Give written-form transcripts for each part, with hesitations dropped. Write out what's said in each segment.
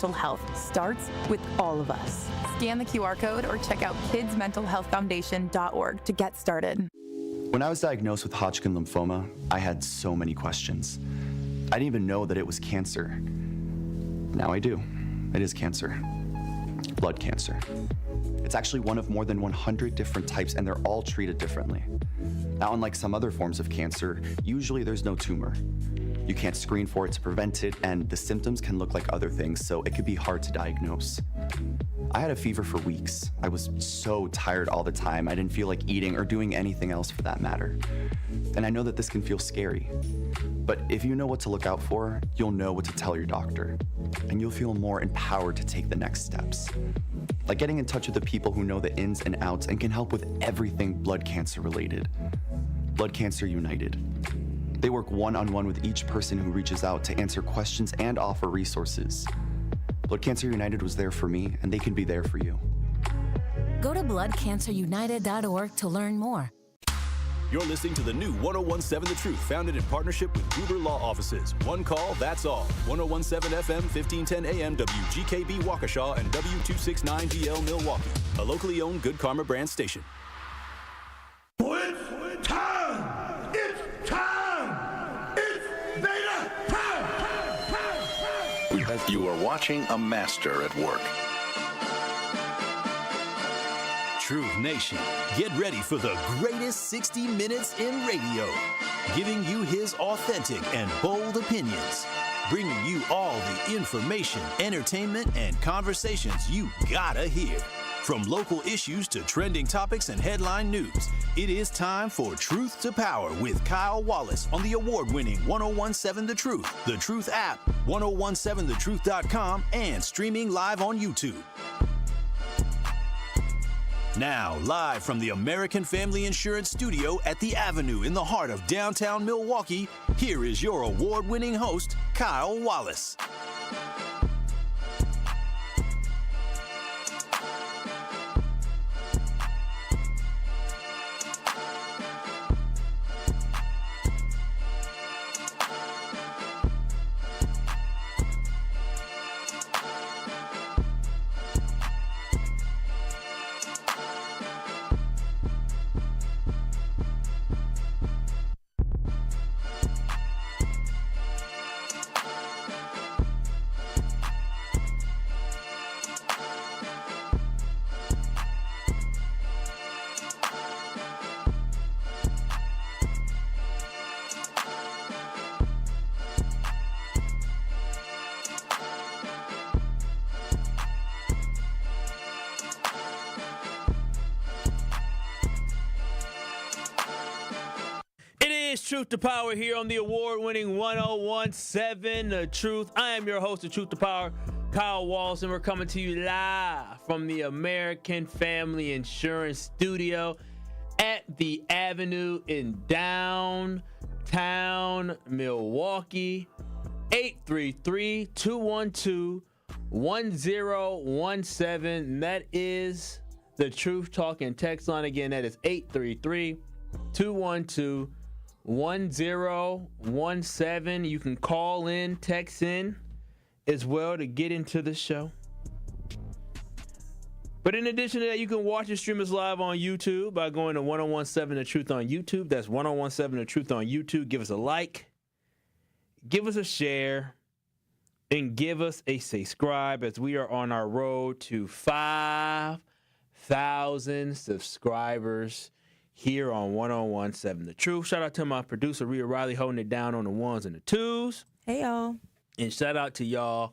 mental health starts with all of us. Scan the QR code or check out kidsmentalhealthfoundation.org to get started. When I was diagnosed with Hodgkin lymphoma, I had so many questions. I didn't even know that it was cancer. Now I do. It is cancer. Blood cancer. It's actually one of more than 100 different types, and they're all treated differently. Now, unlike some other forms of cancer, usually there's no tumor. You can't screen for it to prevent it, and the symptoms can look like other things, so it could be hard to diagnose. I had a fever for weeks. I was so tired all the time. I didn't feel like eating or doing anything else for that matter. And I know that this can feel scary. But if you know what to look out for, you'll know what to tell your doctor. And you'll feel more empowered to take the next steps. Like getting in touch with the people who know the ins and outs and can help with everything blood cancer related. Blood Cancer United. They work one-on-one with each person who reaches out to answer questions and offer resources. Blood Cancer United was there for me, and they can be there for you. Go to bloodcancerunited.org to learn more. You're listening to the new 1017 The Truth, founded in partnership with Gruber Law Offices. One call, that's all. 1017 FM, 1510 AM, WGKB Waukesha, and W269DL Milwaukee. A locally owned Good Karma brand station. It's time! It's time! It's beta time! You are watching a master at work. Truth Nation, get ready for the greatest 60 minutes in radio, giving you his authentic and bold opinions, bringing you all the information, entertainment, and conversations you gotta hear. From local issues to trending topics and headline news, it is time for Truth to Power with Kyle Wallace on the award-winning 1017 The Truth, The Truth app, 1017thetruth.com, and streaming live on YouTube. Now, live from the American Family Insurance Studio at the Avenue in the heart of downtown Milwaukee, here is your award-winning host, Kyle Wallace. Truth to Power here on the award-winning 1017 The Truth. I am your host of Truth to Power, Kyle Wallace, and we're coming to you live from the American Family Insurance Studio at the Avenue in downtown Milwaukee. 833-212-1017. That is the Truth Talking text line. Again, that is 833-212-1017. You can call in, text in as well to get into the show. But in addition to that, you can watch and stream us live on YouTube by going to 1017 The Truth on YouTube. That's 1017 The Truth on YouTube. Give us a like, give us a share, and give us a subscribe as we are on our road to 5,000 subscribers here on 1017 The Truth. Shout out to my producer, Rhea Riley, holding it down on the ones and the twos. Hey, y'all. And shout out to y'all,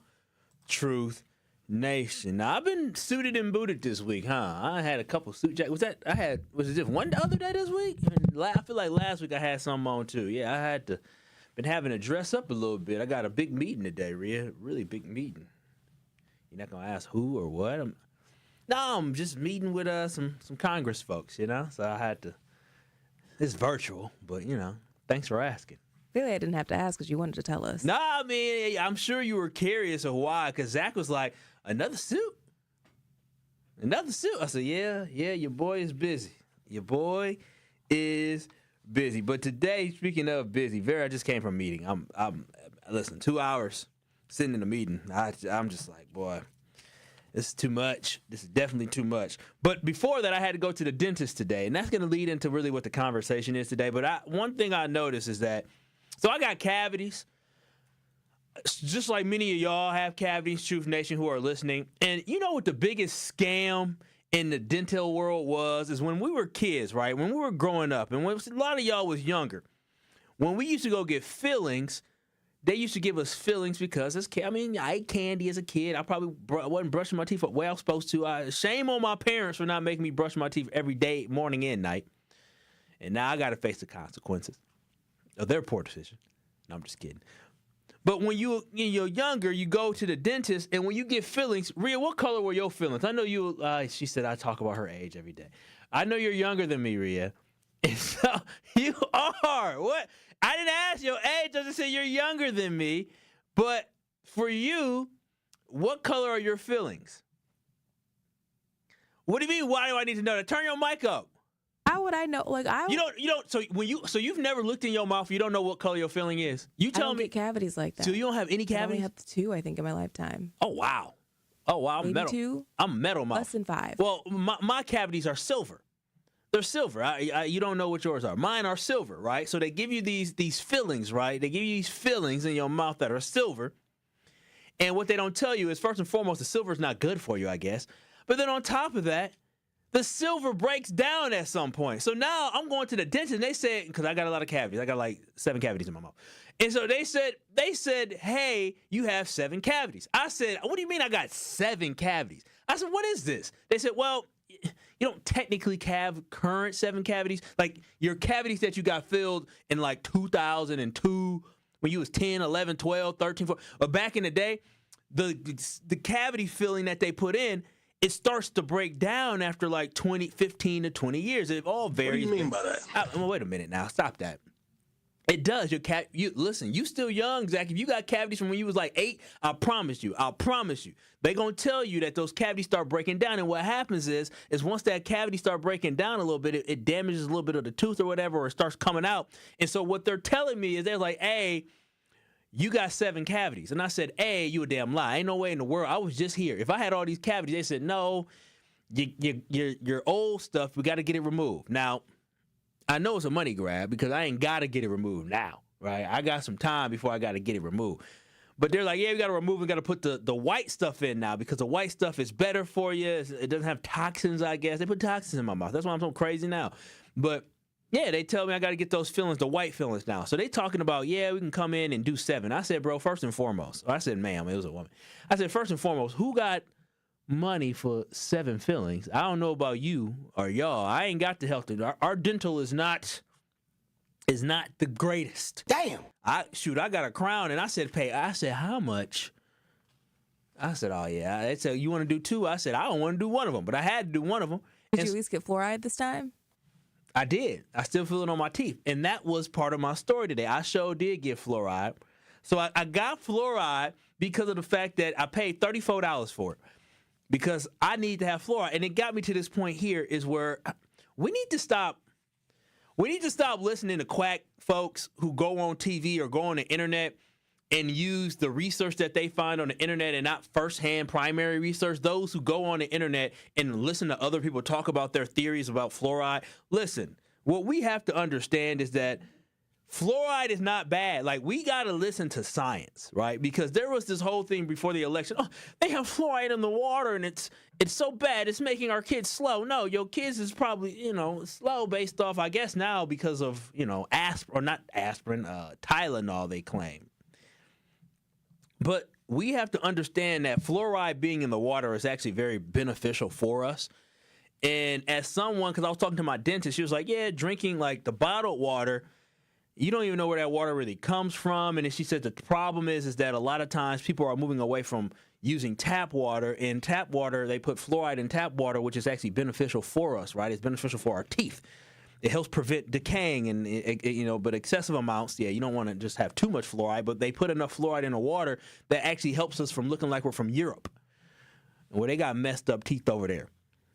Truth Nation. Now, I've been suited and booted this week, huh? I had a couple suit jackets. Was it just one the other day this week? I feel like last week I had some on too. Yeah, I had been having to dress up a little bit. I got a big meeting today, Rhea. Really big meeting. You're not going to ask who or what? I'm just meeting with some Congress folks, so I had to. It's virtual, but, thanks for asking. Really, I didn't have to ask because you wanted to tell us. Nah, I mean, I'm sure you were curious of why, because Zach was like, another suit? Another suit? I said, yeah, your boy is busy. Your boy is busy. But today, speaking of busy, I just came from a meeting. Listen, 2 hours sitting in a meeting. I'm just like, boy, this is too much. This is definitely too much. But before that, I had to go to the dentist today, and that's going to lead into really what the conversation is today. But one thing I noticed is that, so I got cavities. Just like many of y'all have cavities, Truth Nation, who are listening. And you know what the biggest scam in the dental world is when we were kids, right? When we were growing up, and when a lot of y'all was younger, when we used to go get fillings, they used to give us fillings because I ate candy as a kid. I probably wasn't brushing my teeth the way I was supposed to. Shame on my parents for not making me brush my teeth every day, morning and night. And now I got to face the consequences of their poor decision. No, I'm just kidding. But when you're younger, you go to the dentist, and when you get fillings, Rhea, what color were your fillings? I know you, she said I talk about her age every day. I know you're younger than me, Rhea. And so you are. What? I didn't ask your age. I just said you're younger than me. But for you, what color are your fillings? What do you mean, why do I need to know that? Turn your mic up. How would I know? You don't. So you've never looked in your mouth. You don't know what color your filling is. You tell me. Get cavities like that. So you don't have any cavities? I only have 2, I think, in my lifetime. Oh wow. I'm metal. 2. I'm metal mouth. Less than 5. Well, my cavities are silver. They're silver. You don't know what yours are. Mine are silver, right? So they give you these fillings, right? They give you these fillings in your mouth that are silver. And what they don't tell you is, first and foremost, the silver is not good for you, I guess. But then on top of that, the silver breaks down at some point. So now I'm going to the dentist, and they said, because I got a lot of cavities. I got like 7 cavities in my mouth. And so they said, hey, you have 7 cavities. I said, what do you mean I got 7 cavities? I said, what is this? They said, well, you don't technically have current 7 cavities. Like your cavities that you got filled in like 2002, when you was 10, 11, 12, 13, 14. But back in the day, the cavity filling that they put in, it starts to break down after like 15 to 20 years. It all varies. What do you mean by that? Wait a minute now. Stop that. It does. Listen, you still young, Zach. If you got cavities from when you was like 8, I promise you. They're going to tell you that those cavities start breaking down. And what happens is once that cavity start breaking down a little bit, it damages a little bit of the tooth or whatever, or it starts coming out. And so what they're telling me is they're like, hey, you got 7 cavities. And I said, hey, you a damn lie. Ain't no way in the world. I was just here. If I had all these cavities, they said, no, your old stuff, we got to get it removed. Now, I know it's a money grab because I ain't got to get it removed now, right? I got some time before I got to get it removed. But they're like, yeah, we got to remove, we got to put the white stuff in now because the white stuff is better for you. It doesn't have toxins, I guess. They put toxins in my mouth. That's why I'm so crazy now. But yeah, they tell me I got to get those fillings, the white fillings now. So they talking about, yeah, we can come in and do 7. I said, bro, first and foremost. I said, ma'am, it was a woman. I said, first and foremost, who got money for 7 fillings? I don't know about you or y'all. I ain't got the health. Our dental is not the greatest. Damn. I got a crown, and I said, pay. I said, how much? I said, oh, yeah. They said, you want to do 2? I said, I don't want to do one of them, but I had to do one of them. Did you at least get fluoride this time? I did. I still feel it on my teeth. And that was part of my story today. I sure did get fluoride. So I got fluoride because of the fact that I paid $34 for it because I need to have fluoride. And it got me to this point here is where we need to stop listening to quack folks who go on TV or go on the internet and use the research that they find on the internet and not firsthand primary research. Those who go on the internet and listen to other people talk about their theories about fluoride. Listen, what we have to understand is that fluoride is not bad. Like, we got to listen to science, right? Because there was this whole thing before the election. Oh, they have fluoride in the water and it's so bad. It's making our kids slow. No, your kids is probably, slow based off, I guess now because of, Tylenol, they claim. But we have to understand that fluoride being in the water is actually very beneficial for us. And as someone, because I was talking to my dentist, she was like, yeah, drinking like the bottled water, you don't even know where that water really comes from. And then she said the problem is that a lot of times people are moving away from using tap water. In tap water, they put fluoride in tap water, which is actually beneficial for us, right? It's beneficial for our teeth. It helps prevent decaying and, but excessive amounts, you don't want to just have too much fluoride, but they put enough fluoride in the water that actually helps us from looking like we're from Europe, where they got messed up teeth over there.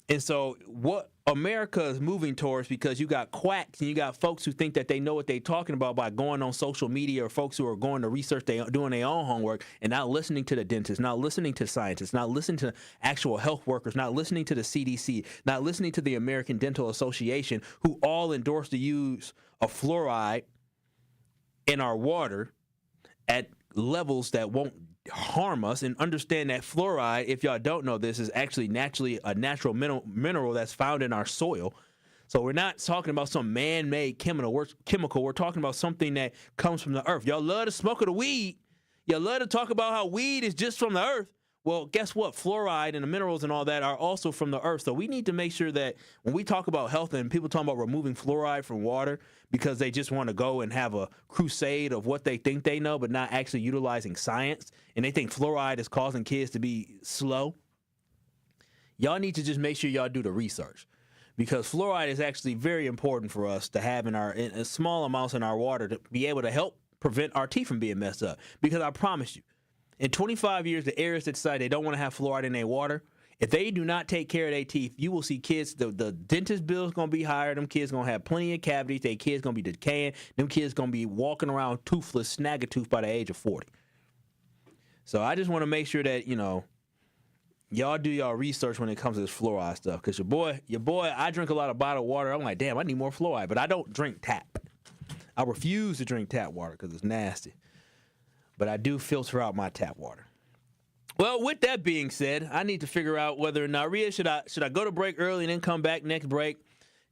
And so what America is moving towards, because you got quacks and you got folks who think that they know what they're talking about by going on social media, or folks who are going to research, doing their own homework and not listening to the dentists, not listening to scientists, not listening to actual health workers, not listening to the CDC, not listening to the American Dental Association, who all endorse the use of fluoride in our water at levels that won't harm us. And understand that fluoride, if y'all don't know this, is actually naturally a natural mineral that's found in our soil. So we're not talking about some man-made chemical. We're talking about something that comes from the earth. Y'all love to smoke of the weed. Y'all love to talk about how weed is just from the earth. Well, guess what? Fluoride and the minerals and all that are also from the earth. So we need to make sure that when we talk about health and people talking about removing fluoride from water because they just want to go and have a crusade of what they think they know, but not actually utilizing science, and they think fluoride is causing kids to be slow, y'all need to just make sure y'all do the research, because fluoride is actually very important for us to have in small amounts in our water to be able to help prevent our teeth from being messed up. Because I promise you, in 25 years, the areas that decide they don't want to have fluoride in their water, if they do not take care of their teeth, you will see kids, the dentist bill is going to be higher. Them kids going to have plenty of cavities. Their kids going to be decaying. Them kids going to be walking around toothless, snag a tooth by the age of 40. So I just want to make sure that, y'all do y'all research when it comes to this fluoride stuff. Because your boy, I drink a lot of bottled water. I'm like, damn, I need more fluoride. But I don't drink tap. I refuse to drink tap water because it's nasty. But I do filter out my tap water. Well, with that being said, I need to figure out whether or not, Rhea, should I go to break early and then come back next break?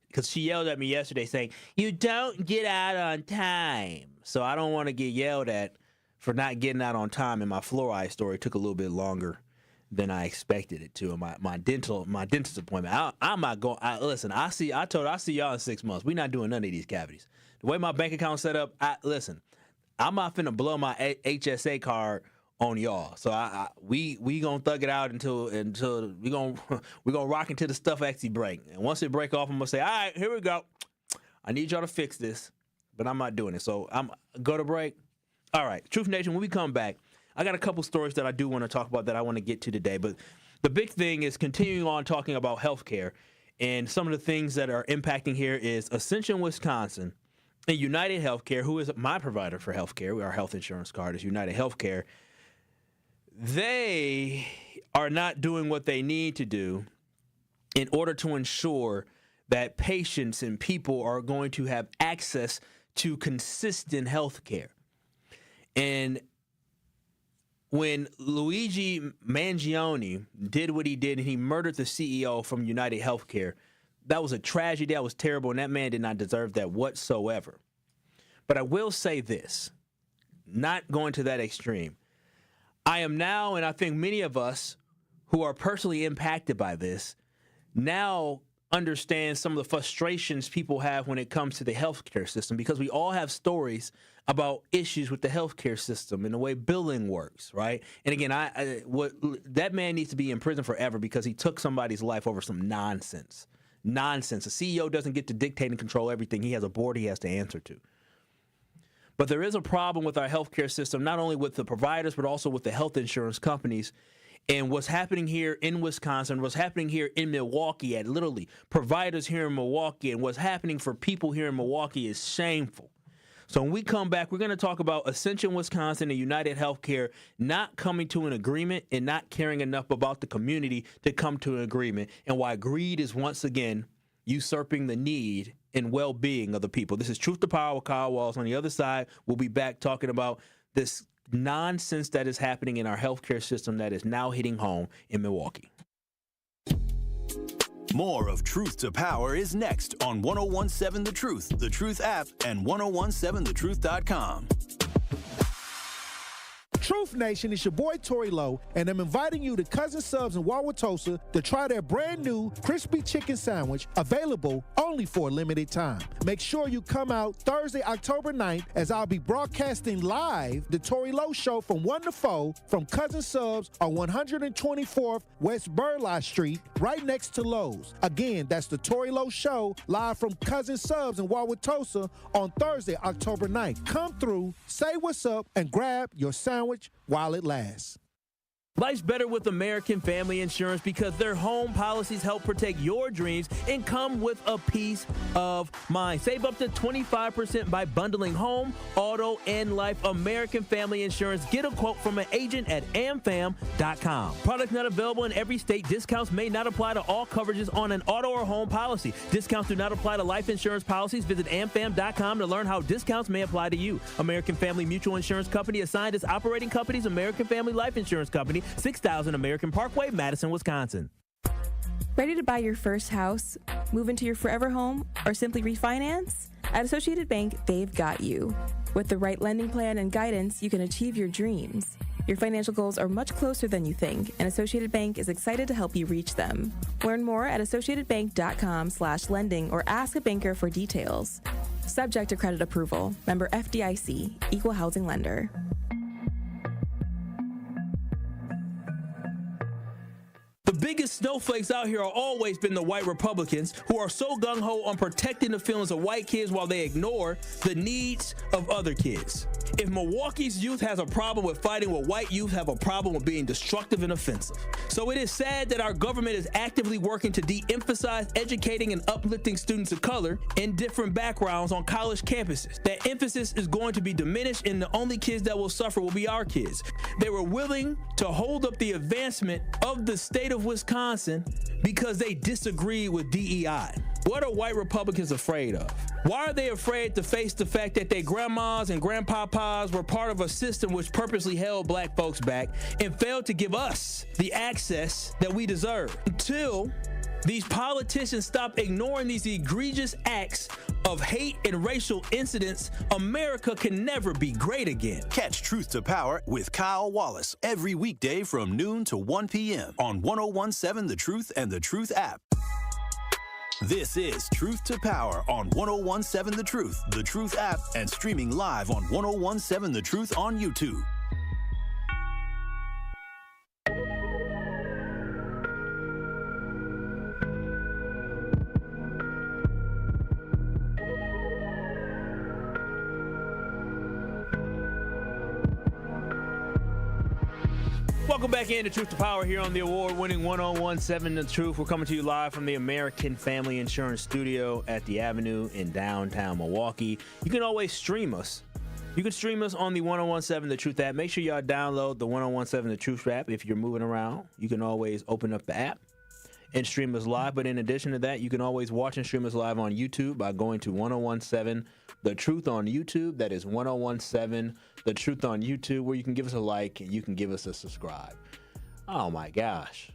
Because she yelled at me yesterday saying, you don't get out on time. So I don't want to get yelled at for not getting out on time, and my fluoride story took a little bit longer than I expected it to. My dentist appointment. I'm not going. Listen, I see y'all in 6 months. We're not doing none of these cavities. The way my bank account's set up, I'm not finna blow my HSA card on y'all. So we gonna thug it out until we gonna rock until the stuff actually break. And once it break off, I'm gonna say, all right, here we go. I need y'all to fix this, but I'm not doing it. So I'm go to break. All right, Truth Nation. When we come back, I got a couple stories that I do want to talk about that I want to get to today. But the big thing is continuing on talking about healthcare, and some of the things that are impacting here is Ascension, Wisconsin, and UnitedHealthcare, who is my provider for healthcare. Our health insurance card is UnitedHealthcare. They are not doing what they need to do in order to ensure that patients and people are going to have access to consistent health care. And when Luigi Mangione did what he did and he murdered the CEO from UnitedHealthcare, that was a tragedy. That was terrible, and that man did not deserve that whatsoever. But I will say this, not going to that extreme. I am now, and I think many of us who are personally impacted by this, now understand some of the frustrations people have when it comes to the healthcare system, because we all have stories about issues with the healthcare system and the way billing works, right? And again, that man needs to be in prison forever because he took somebody's life over some nonsense. Nonsense. A CEO doesn't get to dictate and control everything. He has a board he has to answer to. But there is a problem with our healthcare system, not only with the providers, but also with the health insurance companies. And what's happening here in Wisconsin, what's happening here in Milwaukee, at literally providers here in Milwaukee, and what's happening for people here in Milwaukee is shameful. So when we come back, we're going to talk about Ascension, Wisconsin, and UnitedHealthcare not coming to an agreement and not caring enough about the community to come to an agreement, and why greed is once again usurping the need and well-being of the people. This is Truth to Power with Kyle Wallace. On the other side, we'll be back talking about this nonsense that is happening in our healthcare system that is now hitting home in Milwaukee. More of Truth to Power is next on 1017 The Truth, The Truth app, and 1017thetruth.com. Truth Nation, it's your boy Tory Lowe, and I'm inviting you to Cousin Subs in Wauwatosa to try their brand new crispy chicken sandwich, available only for a limited time. Make sure you come out Thursday, October 9th, as I'll be broadcasting live the Tory Lowe Show from 1 to 4 from Cousin Subs on 124th West Burleigh Street, right next to Lowe's. Again, that's the Tory Lowe Show, live from Cousin Subs in Wauwatosa on Thursday, October 9th. Come through, say what's up, and grab your sandwich while it lasts. Life's better with American Family Insurance because their home policies help protect your dreams and come with a peace of mind. Save up to 25% by bundling home, auto, and life. American Family Insurance. Get a quote from an agent at amfam.com. Products not available in every state. Discounts may not apply to all coverages on an auto or home policy. Discounts do not apply to life insurance policies. Visit amfam.com to learn how discounts may apply to you. American Family Mutual Insurance Company assigned as operating companies. American Family Life Insurance Company. 6000 American Parkway, Madison, Wisconsin. Ready to buy your first house, move into your forever home, or simply refinance? At Associated Bank, they've got you. With the right lending plan and guidance, you can achieve your dreams. Your financial goals are much closer than you think, and Associated Bank is excited to help you reach them. Learn more at associatedbank.com/lending or ask a banker for details. Subject to credit approval. Member FDIC. Equal housing lender. The biggest snowflakes out here are always been the white Republicans who are so gung-ho on protecting the feelings of white kids while they ignore the needs of other kids. If Milwaukee's youth has a problem with fighting, well, white youth have a problem with being destructive and offensive. So it is sad that our government is actively working to de-emphasize educating and uplifting students of color in different backgrounds on college campuses. That emphasis is going to be diminished, and the only kids that will suffer will be our kids. They were willing to hold up the advancement of the state of Wisconsin because they disagree with DEI. What are white Republicans afraid of? Why are they afraid to face the fact that their grandmas and grandpapas were part of a system which purposely held black folks back and failed to give us the access that we deserve? Until these politicians stop ignoring these egregious acts of hate and racial incidents, America can never be great again. Catch Truth to Power with Kyle Wallace every weekday from noon to 1 p.m. on 1017 The Truth and The Truth app. This is Truth to Power on 1017 The Truth app, and streaming live on 1017 The Truth on YouTube. Welcome back into Truth to Power here on the award-winning 1017 The Truth. We're coming to you live from the American Family Insurance Studio at the Avenue in downtown Milwaukee. You can always stream us. You can stream us on the 1017 The Truth app. Make sure y'all download the 1017 The Truth app if you're moving around. You can always open up the app and stream us live. But in addition to that, you can always watch and stream us live on YouTube by going to 1017 The Truth on YouTube. That is 1017 The Truth on YouTube, where you can give us a like and you can give us a subscribe. Oh my gosh.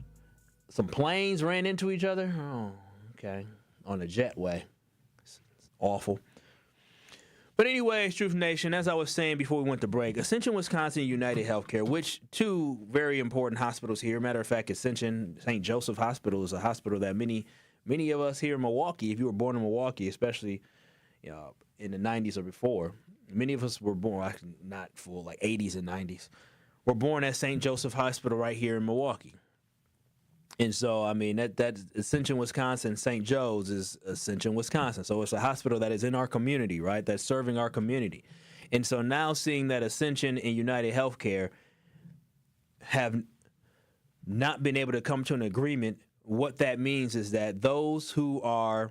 Some planes ran into each other? Oh, okay. On the jetway. It's awful. But anyways, Truth Nation, as I was saying before we went to break, Ascension, Wisconsin, UnitedHealthcare, which two very important hospitals here. Matter of fact, Ascension St. Joseph Hospital is a hospital that many of us here in Milwaukee, if you were born in Milwaukee, especially in the 90s or before, many of us were born, actually not full, like 80s and 90s, were born at St. Joseph Hospital right here in Milwaukee. And so, I mean, that Ascension, Wisconsin, St. Joe's is Ascension, Wisconsin. So it's a hospital that is in our community, right? That's serving our community. And so now seeing that Ascension and UnitedHealthcare have not been able to come to an agreement, what that means is that those who are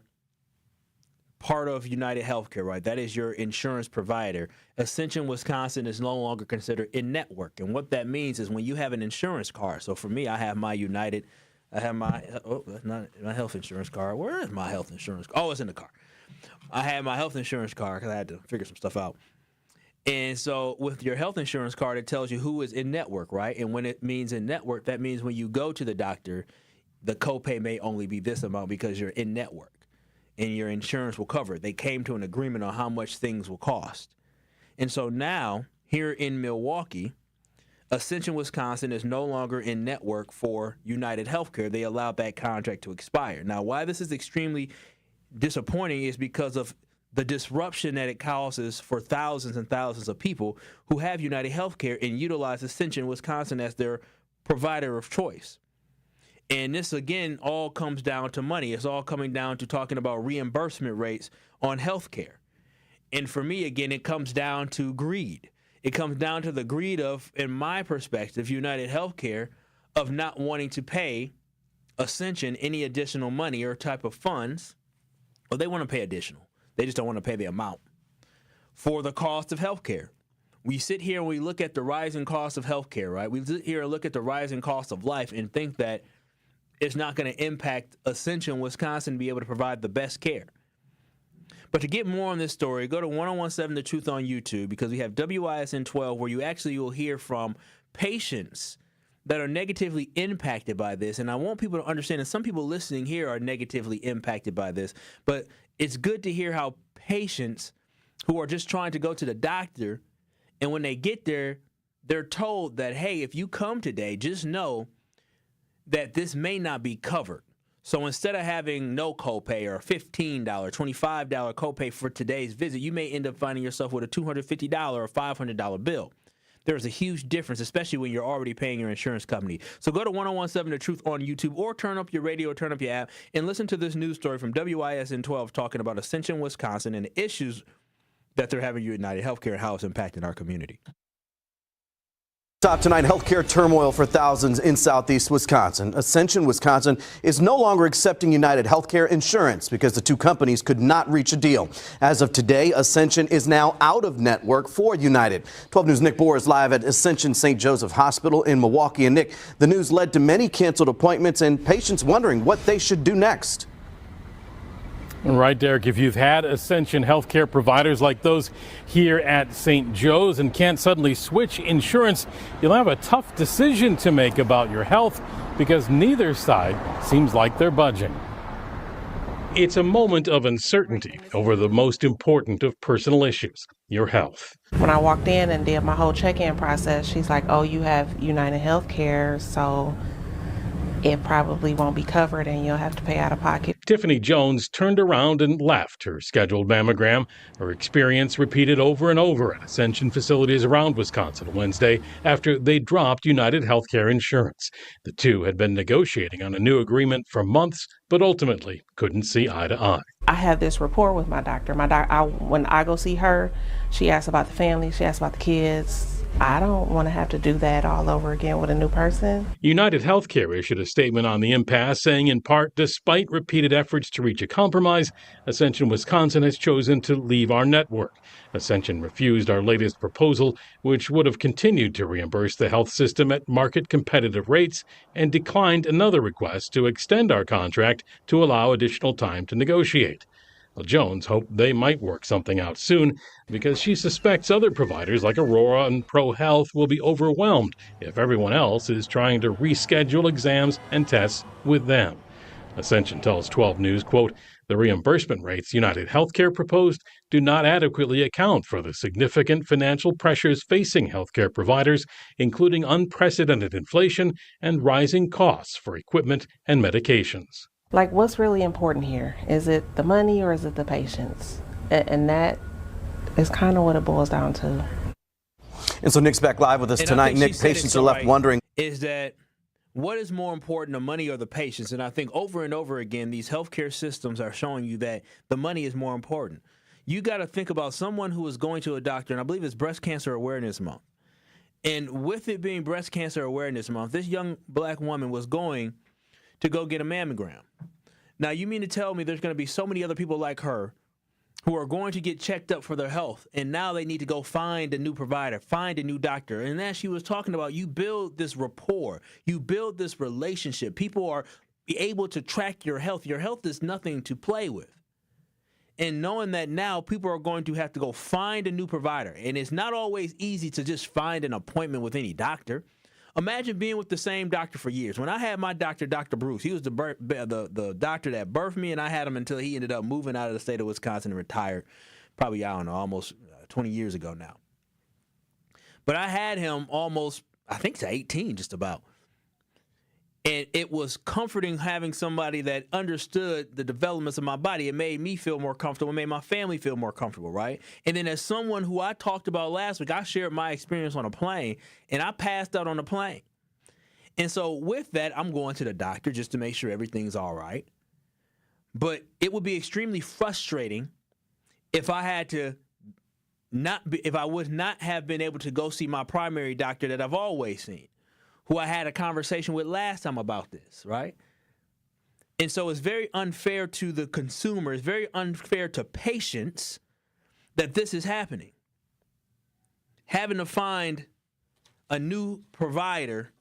part of UnitedHealthcare, right? That is your insurance provider. Ascension, Wisconsin is no longer considered in-network. And what that means is when you have an insurance card. So for me, I have my that's not my health insurance card. Where is my health insurance card? Oh, it's in the car. I had my health insurance card because I had to figure some stuff out. And so with your health insurance card, it tells you who is in network, right? And when it means in network, that means when you go to the doctor, the copay may only be this amount because you're in network and your insurance will cover it. They came to an agreement on how much things will cost. And so now here in Milwaukee, Ascension, Wisconsin is no longer in network for UnitedHealthcare. They allowed that contract to expire. Now, why this is extremely disappointing is because of the disruption that it causes for thousands and thousands of people who have UnitedHealthcare and utilize Ascension, Wisconsin as their provider of choice. And this, again, all comes down to money. It's all coming down to talking about reimbursement rates on healthcare. And for me, again, it comes down to greed. It comes down to the greed of, in my perspective, UnitedHealthcare of not wanting to pay Ascension any additional money or type of funds. Well, they want to pay additional. They just don't want to pay the amount for the cost of healthcare. We sit here and we look at the rising cost of healthcare, right? We sit here and look at the rising cost of life and think that it's not going to impact Ascension, Wisconsin, to be able to provide the best care. But to get more on this story, go to 1017 The Truth on YouTube, because we have WISN 12, where you actually will hear from patients that are negatively impacted by this. And I want people to understand that some people listening here are negatively impacted by this, but it's good to hear how patients who are just trying to go to the doctor, and when they get there, they're told that, hey, if you come today, just know that this may not be covered. So instead of having no copay or a $15, $25 copay for today's visit, you may end up finding yourself with a $250 or $500 bill. There's a huge difference, especially when you're already paying your insurance company. So go to 1017 The Truth on YouTube, or turn up your radio, turn up your app, and listen to this news story from WISN 12 talking about Ascension, Wisconsin, and the issues that they're having at UnitedHealthcare and how it's impacting our community. Top tonight, healthcare turmoil for thousands in southeast Wisconsin. Ascension, Wisconsin is no longer accepting UnitedHealthcare insurance because the two companies could not reach a deal. As of today, Ascension is now out of network for United. 12 News' Nick Bohr is live at Ascension St. Joseph Hospital in Milwaukee. And Nick, the news led to many canceled appointments and patients wondering what they should do next. Right, Derek, if you've had Ascension healthcare providers like those here at St. Joe's and can't suddenly switch insurance, you'll have a tough decision to make about your health because neither side seems like they're budging. It's a moment of uncertainty over the most important of personal issues, your health. When I walked in and did my whole check-in process, she's like, oh, you have UnitedHealthcare, so it probably won't be covered and you'll have to pay out of pocket. Tiffany Jones turned around and left her scheduled mammogram. Her experience repeated over and over at Ascension facilities around Wisconsin Wednesday after they dropped UnitedHealthcare insurance. The two had been negotiating on a new agreement for months, but ultimately couldn't see eye to eye. I have this rapport with my doctor. When I go see her, she asks about the family, she asks about the kids. I don't want to have to do that all over again with a new person. UnitedHealthcare issued a statement on the impasse, saying in part, despite repeated efforts to reach a compromise, Ascension Wisconsin has chosen to leave our network. Ascension refused our latest proposal, which would have continued to reimburse the health system at market competitive rates, and declined another request to extend our contract to allow additional time to negotiate. Well, Jones hoped they might work something out soon because she suspects other providers like Aurora and ProHealth will be overwhelmed if everyone else is trying to reschedule exams and tests with them. Ascension tells 12 News, quote, the reimbursement rates UnitedHealthcare proposed do not adequately account for the significant financial pressures facing healthcare providers, including unprecedented inflation and rising costs for equipment and medications. Like, what's really important here? Is it the money or is it the patients? And that is kind of what it boils down to. And so Nick's back live with us tonight. Nick, patients are left wondering. Is that what is more important, the money or the patients? And I think over and over again, these healthcare systems are showing you that the money is more important. You got to think about someone who is going to a doctor, and I believe it's Breast Cancer Awareness Month. And with it being Breast Cancer Awareness Month, this young black woman was going to go get a mammogram. Now, you mean to tell me there's going to be so many other people like her who are going to get checked up for their health, and now they need to go find a new provider, find a new doctor. And as she was talking about, you build this rapport, you build this relationship. People are able to track your health. Your health is nothing to play with. And knowing that now people are going to have to go find a new provider, and it's not always easy to just find an appointment with any doctor. Imagine being with the same doctor for years. When I had my doctor, Dr. Bruce, he was the doctor that birthed me, and I had him until he ended up moving out of the state of Wisconsin and retired probably, I don't know, almost 20 years ago now. But I had him almost, I think to 18 just about. And it was comforting having somebody that understood the developments of my body. It made me feel more comfortable. It made my family feel more comfortable, right? And then as someone who I talked about last week, I shared my experience on a plane, and I passed out on the plane. And so with that, I'm going to the doctor just to make sure everything's all right. But it would be extremely frustrating if I had to if I would not have been able to go see my primary doctor that I've always seen, who I had a conversation with last time about this, right? And so it's very unfair to the consumer. It's very unfair to patients that this is happening. Having to find a new provider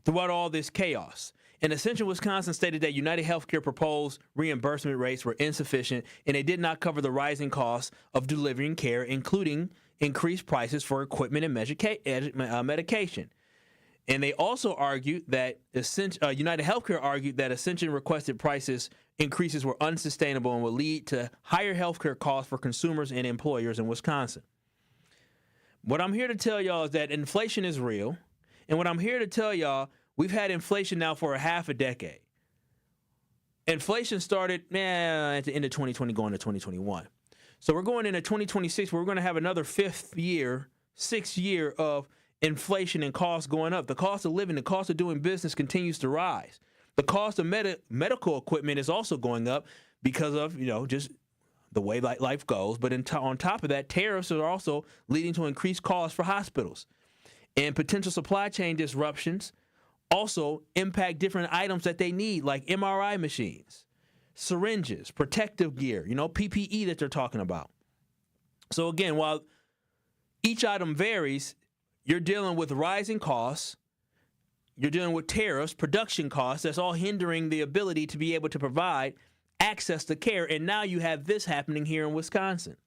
throughout all this chaos. And Ascension, Wisconsin stated that UnitedHealthcare proposed reimbursement rates were insufficient and they did not cover the rising costs of delivering care, including increased prices for equipment and medication. And they also argued that UnitedHealthcare argued that Ascension requested prices increases were unsustainable and would lead to higher healthcare costs for consumers and employers in Wisconsin. What I'm here to tell y'all is that inflation is real. And what I'm here to tell y'all, we've had inflation now for a half a decade. Inflation started at the end of 2020 going to 2021. So we're going into 2026 where we're going to have another sixth year of inflation and costs going up. The cost of living, the cost of doing business continues to rise. The cost of medical equipment is also going up because of, just the way life goes. But on top of that, tariffs are also leading to increased costs for hospitals. And potential supply chain disruptions also impact different items that they need, like MRI machines, syringes, protective gear, PPE that they're talking about. So again, while each item varies, you're dealing with rising costs, you're dealing with tariffs, production costs, that's all hindering the ability to be able to provide access to care. And now you have this happening here in Wisconsin.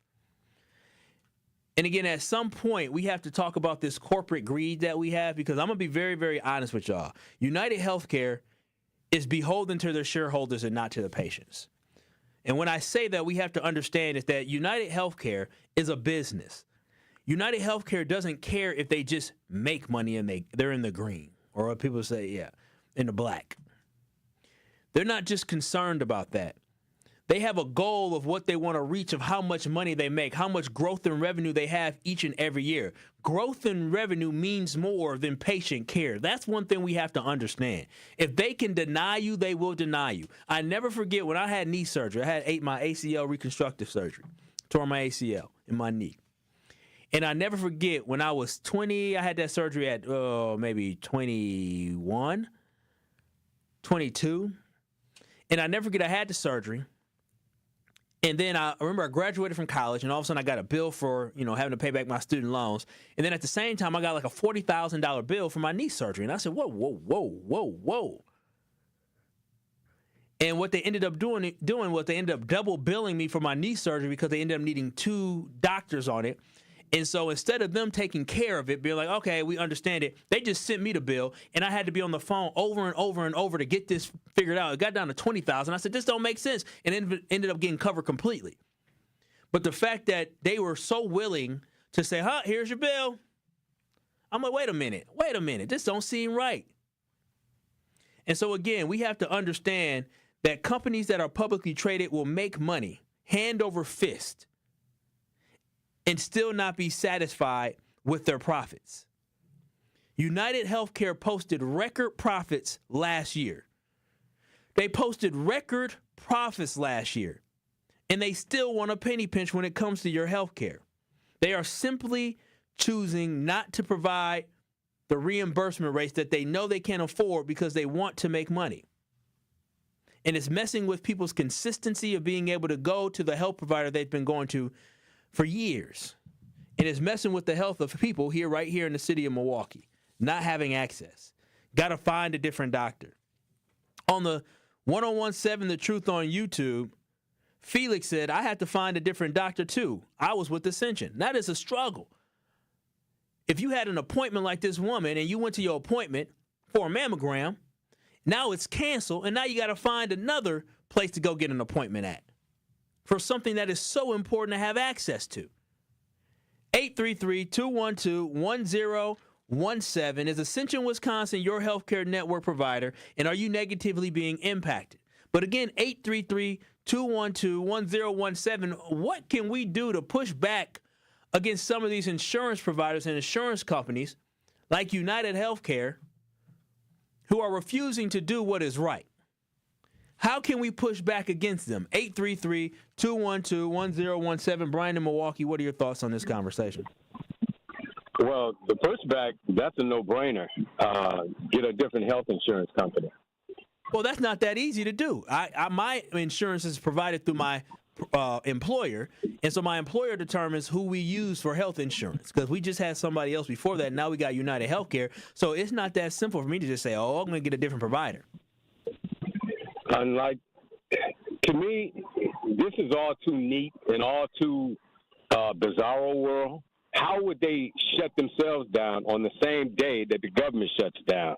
And again, at some point, we have to talk about this corporate greed that we have, because I'm going to be very, very honest with y'all. UnitedHealthcare is beholden to their shareholders and not to the patients. And when I say that, we have to understand is that UnitedHealthcare is a business. UnitedHealthcare doesn't care if they just make money and they're in the green, or what people say, in the black. They're not just concerned about that. They have a goal of what they want to reach, of how much money they make, how much growth and revenue they have each and every year. Growth and revenue means more than patient care. That's one thing we have to understand. If they can deny you, they will deny you. I never forget when I had knee surgery. I had my ACL reconstructive surgery, tore my ACL in my knee. And I never forget when I was 20, I had that surgery at maybe 21, 22. And I never forget I had the surgery. And then I remember I graduated from college, and all of a sudden I got a bill for, having to pay back my student loans. And then at the same time, I got like a $40,000 bill for my knee surgery. And I said, whoa. And what they ended up doing was they ended up double billing me for my knee surgery because they ended up needing 2 doctors on it. And so instead of them taking care of it, being like, okay, we understand it, they just sent me the bill, and I had to be on the phone over and over and over to get this figured out. It got down to $20,000. I said, this don't make sense, and it ended up getting covered completely. But the fact that they were so willing to say, here's your bill. I'm like, wait a minute, this don't seem right. And so again, we have to understand that companies that are publicly traded will make money hand over fist and still not be satisfied with their profits. UnitedHealthcare posted record profits last year. They posted record profits last year, and they still want a penny pinch when it comes to your health care. They are simply choosing not to provide the reimbursement rates that they know they can't afford because they want to make money. And it's messing with people's consistency of being able to go to the health provider they've been going to for years. And it's messing with the health of people right here in the city of Milwaukee, not having access. Got to find a different doctor. On the 1017 The Truth on YouTube, Felix said, I had to find a different doctor too. I was with Ascension. That is a struggle. If you had an appointment like this woman and you went to your appointment for a mammogram, now it's canceled, and now you got to find another place to go get an appointment at for something that is so important to have access to. 833-212-1017. Is Ascension, Wisconsin your healthcare network provider, and are you negatively being impacted? But again, 833-212-1017. What can we do to push back against some of these insurance providers and insurance companies like UnitedHealthcare who are refusing to do what is right? How can we push back against them? 833-212-1017. Brian in Milwaukee, what are your thoughts on this conversation? Well, the pushback, that's a no-brainer. Get a different health insurance company. Well, that's not that easy to do. My insurance is provided through my employer, and so my employer determines who we use for health insurance because we just had somebody else before that. Now we got UnitedHealthcare, so it's not that simple for me to just say, "Oh, I'm going to get a different provider." Unlike, to me, this is all too neat and all too bizarro world. How would they shut themselves down on the same day that the government shuts down?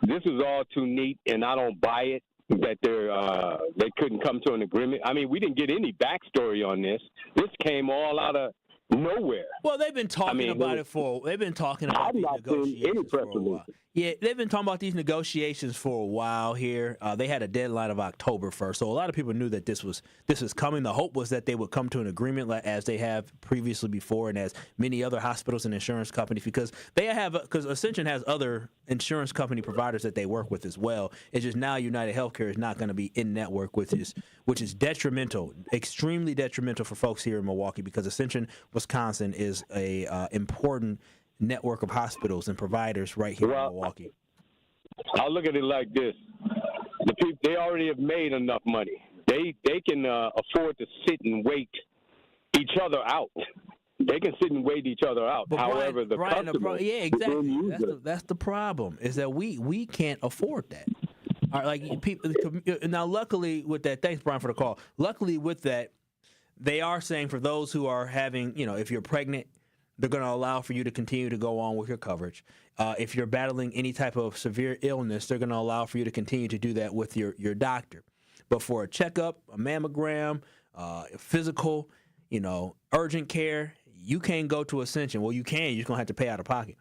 This is all too neat, and I don't buy it that they couldn't come to an agreement. I mean, we didn't get any backstory on this. This came all out of nowhere. Well, they've been talking about it for. They've been talking about these negotiations for a while. Yeah, they've been talking about these negotiations for a while here. They had a deadline of October 1st, so a lot of people knew that this was coming. The hope was that they would come to an agreement, as they have previously before, and as many other hospitals and insurance companies, because Ascension has other insurance company providers that they work with as well. It's just now UnitedHealthcare is not going to be in network, which is detrimental, extremely detrimental for folks here in Milwaukee, because Ascension, Wisconsin, is a important network of hospitals and providers right here in Milwaukee. I'll look at it like this: the people, they already have made enough money. They can afford to sit and wait each other out. They can sit and wait each other out. But However, exactly. That's the problem, is that we can't afford that. All right, like people now. Luckily, with that, thanks, Brian, for the call. Luckily, with that, they are saying for those who are having, if you're pregnant, they're going to allow for you to continue to go on with your coverage. If you're battling any type of severe illness, they're going to allow for you to continue to do that with your doctor. But for a checkup, a mammogram, physical, urgent care, you can't go to Ascension. Well, you can. You're just going to have to pay out of pocket.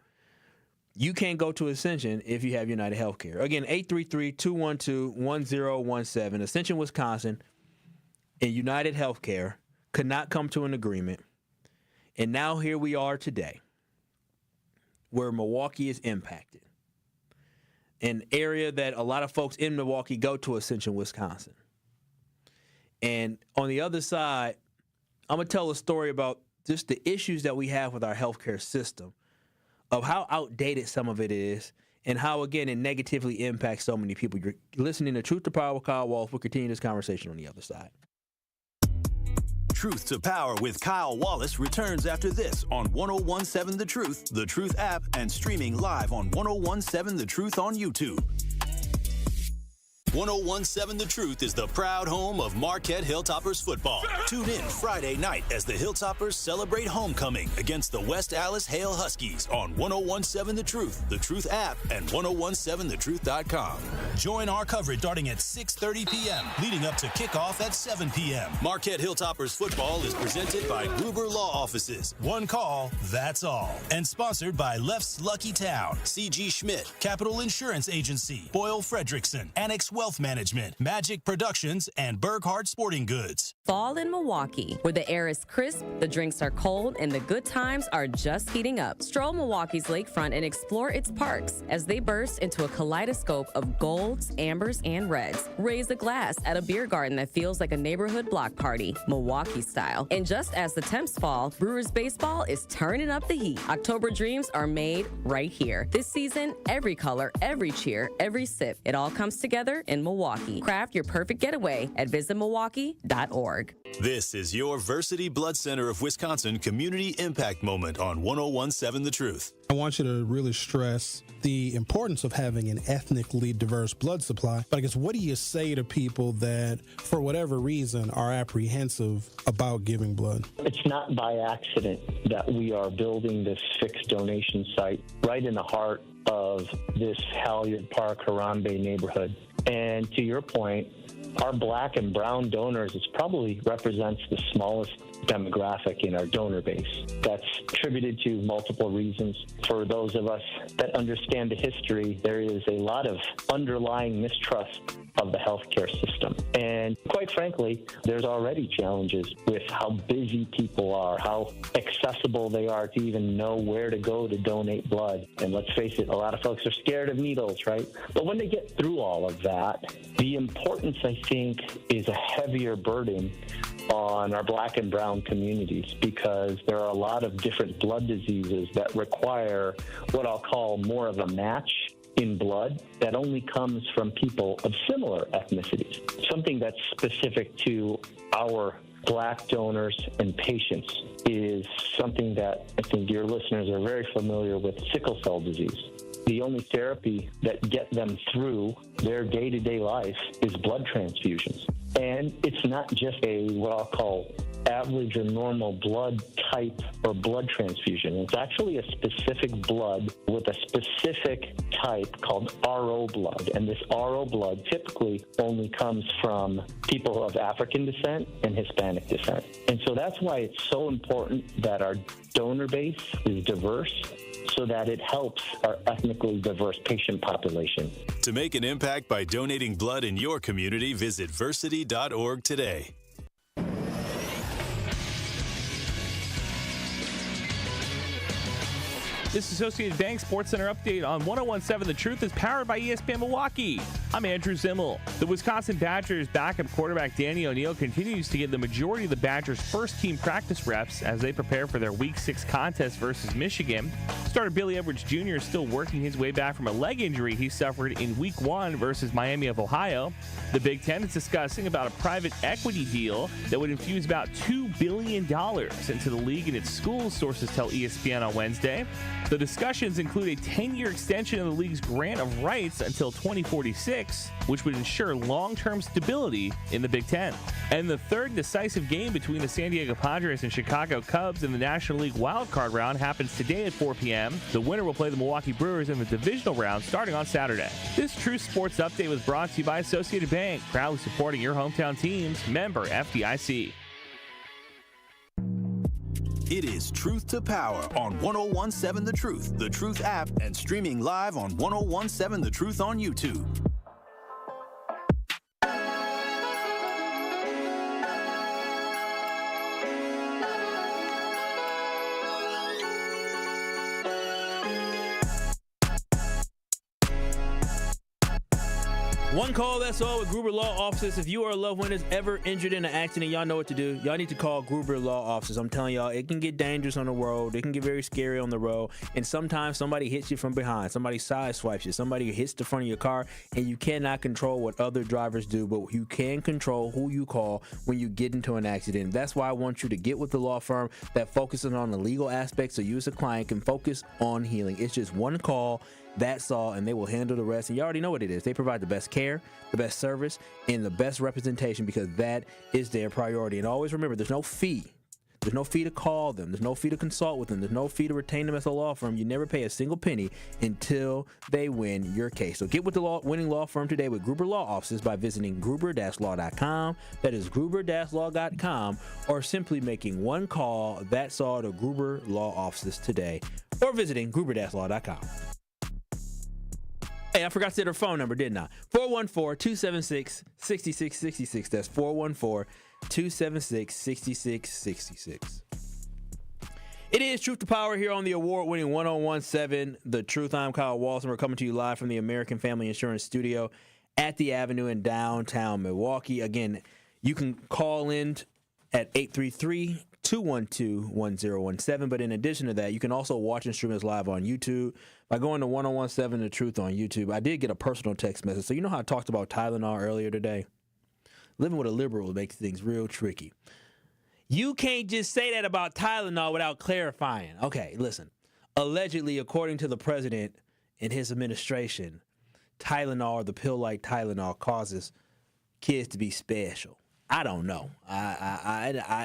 You can't go to Ascension if you have UnitedHealthcare. Again, 833-212-1017. Ascension, Wisconsin, and UnitedHealthcare could not come to an agreement. And now here we are today, where Milwaukee is impacted. An area that a lot of folks in Milwaukee go to, Ascension, Wisconsin. And on the other side, I'm going to tell a story about just the issues that we have with our healthcare system, of how outdated some of it is, and how, again, it negatively impacts so many people. You're listening to Truth to Power with Kyle Wallace. We'll continue this conversation on the other side. Truth to Power with Kyle Wallace returns after this on 1017 The Truth app, and streaming live on 1017 The Truth on YouTube. 1017 The Truth is the proud home of Marquette Hilltoppers football. Tune in Friday night as the Hilltoppers celebrate homecoming against the West Allis Hale Huskies on 1017 The Truth app, and 1017thetruth.com. Join our coverage starting at 6:30 p.m., leading up to kickoff at 7 p.m. Marquette Hilltoppers football is presented by Gruber Law Offices. One call, that's all. And sponsored by Left's Lucky Town, C.G. Schmidt, Capital Insurance Agency, Boyle Fredrickson, Annex Wealth Management, Magic Productions, and Burghardt Sporting Goods. Fall in Milwaukee, where the air is crisp, the drinks are cold, and the good times are just heating up. Stroll Milwaukee's lakefront and explore its parks as they burst into a kaleidoscope of golds, ambers, and reds. Raise a glass at a beer garden that feels like a neighborhood block party, Milwaukee style. And just as the temps fall, Brewers baseball is turning up the heat. October dreams are made right here. This season, every color, every cheer, every sip, it all comes together in Milwaukee. Craft your perfect getaway at visitmilwaukee.org. This is your Versity Blood Center of Wisconsin Community Impact Moment on 1017 The Truth. I want you to really stress the importance of having an ethnically diverse blood supply. But I guess, what do you say to people that, for whatever reason, are apprehensive about giving blood? It's not by accident that we are building this fixed donation site right in the heart of this Halyard Park, Harambe neighborhood. And to your point, our black and brown donors, it probably represents the smallest demographic in our donor base. That's attributed to multiple reasons. For those of us that understand the history, there is a lot of underlying mistrust of the healthcare system. And quite frankly, there's already challenges with how busy people are, how accessible they are to even know where to go to donate blood. And let's face it, a lot of folks are scared of needles, right? But when they get through all of that, the importance, I think, is a heavier burden on our Black and brown communities, because there are a lot of different blood diseases that require what I'll call more of a match in blood that only comes from people of similar ethnicities, something that's specific to our Black donors and patients is something that I think your listeners are very familiar with: sickle cell disease. The only therapy that get them through their day-to-day life is blood transfusions. And it's not just a what I'll call average or normal blood type or blood transfusion. It's actually a specific blood with a specific type called RO blood. And this RO blood typically only comes from people of African descent and Hispanic descent. And so that's why it's so important that our donor base is diverse, so that it helps our ethnically diverse patient population. To make an impact by donating blood in your community, visit versity.org today. This Associated Bank Sports Center update on 101.7 The Truth is powered by ESPN Milwaukee. I'm Andrew Zimmel. The Wisconsin Badgers backup quarterback Danny O'Neal continues to get the majority of the Badgers' first-team practice reps as they prepare for their Week 6 contest versus Michigan. Starter Billy Edwards Jr. is still working his way back from a leg injury he suffered in Week 1 versus Miami of Ohio. The Big Ten is discussing about a private equity deal that would infuse about $2 billion into the league and its schools, sources tell ESPN on Wednesday. The discussions include a 10-year extension of the league's grant of rights until 2046, which would ensure long-term stability in the Big Ten. And the third decisive game between the San Diego Padres and Chicago Cubs in the National League wildcard round happens today at 4 p.m. The winner will play the Milwaukee Brewers in the divisional round starting on Saturday. This True Sports Update was brought to you by Associated Bank, proudly supporting your hometown teams, member FDIC. It is Truth to Power on 101.7 The Truth app, and streaming live on 101.7 The Truth on YouTube. One call, that's all, with Gruber Law Offices. If you or a loved one is ever injured in an accident, y'all know what to do. Y'all need to call Gruber Law Offices. I'm telling y'all, it can get dangerous on the road. It can get very scary on the road. And sometimes somebody hits you from behind. Somebody side swipes you. Somebody hits the front of your car. And you cannot control what other drivers do, but you can control who you call when you get into an accident. That's why I want you to get with the law firm that focuses on the legal aspects so you as a client can focus on healing. It's just one call. That's all, and they will handle the rest. And you already know what it is. They provide the best care, the best service, and the best representation, because that is their priority. And always remember, there's no fee. There's no fee to call them. There's no fee to consult with them. There's no fee to retain them as a law firm. You never pay a single penny until they win your case. So get with the winning law firm today with Gruber Law Offices by visiting gruber-law.com. That is gruber-law.com, or simply making one call. That's all, to Gruber Law Offices today, or visiting gruber-law.com. Hey, I forgot to say their phone number, didn't I? 414-276-6666. That's 414-276-6666. It is Truth to Power here on the award-winning 101.7 The Truth. I'm Kyle Wallace, and we're coming to you live from the American Family Insurance Studio at the Avenue in downtown Milwaukee. Again, you can call in at 833-212-1017. But in addition to that, you can also watch and stream us live on YouTube by going to 101.7 The Truth on YouTube. I did get a personal text message. So you know how I talked about Tylenol earlier today? Living with a liberal makes things real tricky. You can't just say that about Tylenol without clarifying. Okay, listen. Allegedly, according to the president and his administration, Tylenol, or the pill like Tylenol, causes kids to be special. I don't know.